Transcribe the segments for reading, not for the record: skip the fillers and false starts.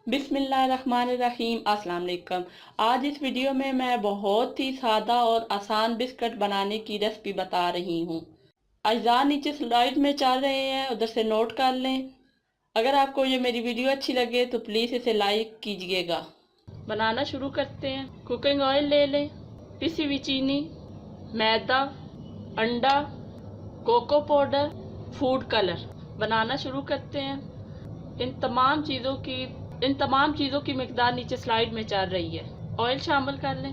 बिस्मिल्लाहिर्रहमानिर्रहीम। अस्सलाम वालेकुम। आज इस वीडियो में मैं बहुत ही सादा और आसान बिस्किट बनाने की रेसिपी बता रही हूँ। अज्जा नीचे स्लाइड में चल रहे हैं, उधर से नोट कर लें। अगर आपको ये मेरी वीडियो अच्छी लगे तो प्लीज़ इसे लाइक कीजिएगा। बनाना शुरू करते हैं। कुकिंग ऑयल ले लें, पिसी हुई चीनी, मैदा, अंडा, कोको पाउडर, फूड कलर। बनाना शुरू करते हैं। इन तमाम चीज़ों की मिकदार नीचे स्लाइड में चल रही है। ऑयल शामिल कर लें,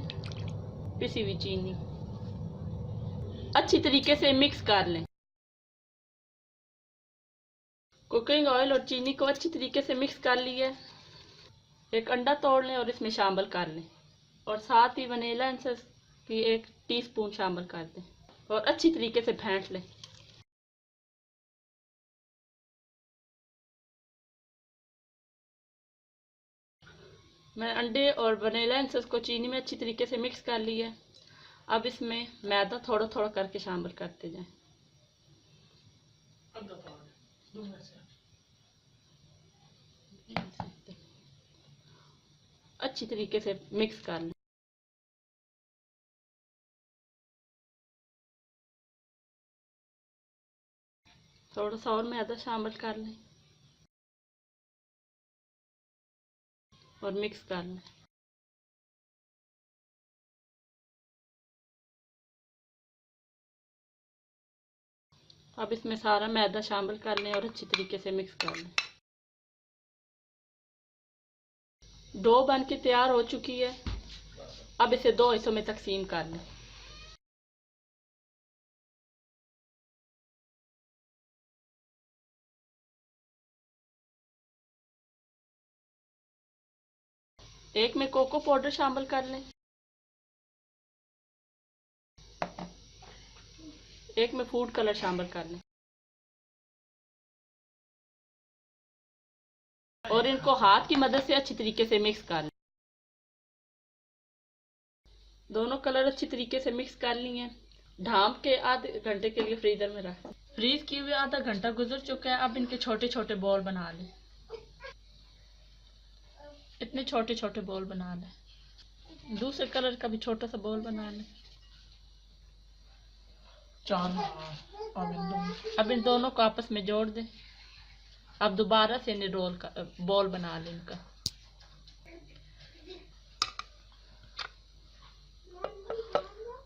पिसी हुई चीनी, अच्छी तरीके से मिक्स कर लें। कुकिंग ऑयल और चीनी को अच्छी तरीके से मिक्स कर लिया। एक अंडा तोड़ लें और इसमें शामिल कर लें, और साथ ही वनीला एसेंस की 1 टीस्पून शामिल कर दें और अच्छी तरीके से फेंट लें। मैं अंडे और वनीला एसेंस को चीनी में अच्छी तरीके से मिक्स कर लिया है। अब इसमें मैदा थोड़ा थोड़ा करके शामिल करते जाएं। अच्छी तरीके से मिक्स कर लें। थोड़ा सा और मैदा शामिल कर लें और मिक्स कर लें। अब इसमें सारा मैदा शामिल कर लें और अच्छी तरीके से मिक्स कर लें। डो बन के तैयार हो चुकी है। अब इसे 2 हिस्सों में तकसीम कर लें। एक में कोको पाउडर शामिल कर लें, एक में फूड कलर शामिल कर लें और इनको हाथ की मदद से अच्छी तरीके से मिक्स कर लें। दोनों कलर अच्छी तरीके से मिक्स कर लिए। ढाँप के आधे घंटे के लिए फ्रीजर में रख दें। फ्रीज किए हुए आधा घंटा गुजर चुका है। अब इनके छोटे छोटे बॉल बना लें। इतने छोटे छोटे बॉल बना लें। दूसरे कलर का भी छोटा सा बॉल बना लें। अब इन दोनों को आपस में जोड़ दें। अब दोबारा से इन्हें रोल का बॉल बना लें इनका।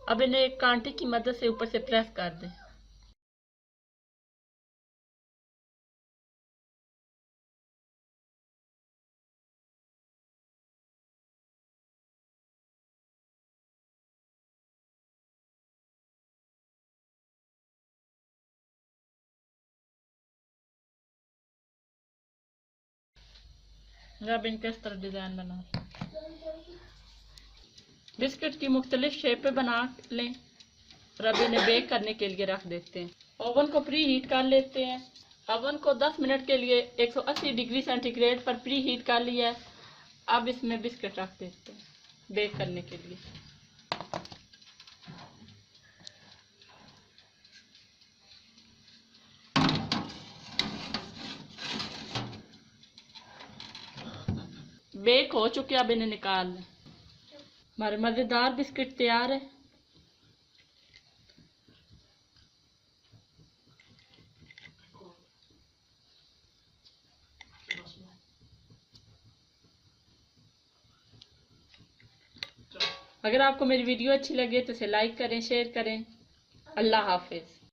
अब इन्हें एक कांटे की मदद से ऊपर से प्रेस कर दें। अब इनका इस तरह डिजाइन बना लें। बिस्किट की मुख्तलिफ शेपें बना लें और अब इन्हें बेक करने के लिए रख देते हैं। ओवन को प्री हीट कर लेते हैं। ओवन को 10 मिनट के लिए 180 डिग्री सेंटीग्रेड पर प्री हीट कर लिया है। अब इसमें बिस्किट रख देते हैं बेक करने के लिए। बेक हो चुके, अब इन्हें निकाल लें। हमारे मज़ेदार बिस्किट तैयार है। अगर आपको मेरी वीडियो अच्छी लगे तो इसे लाइक करें, शेयर करें। अल्लाह हाफिज़।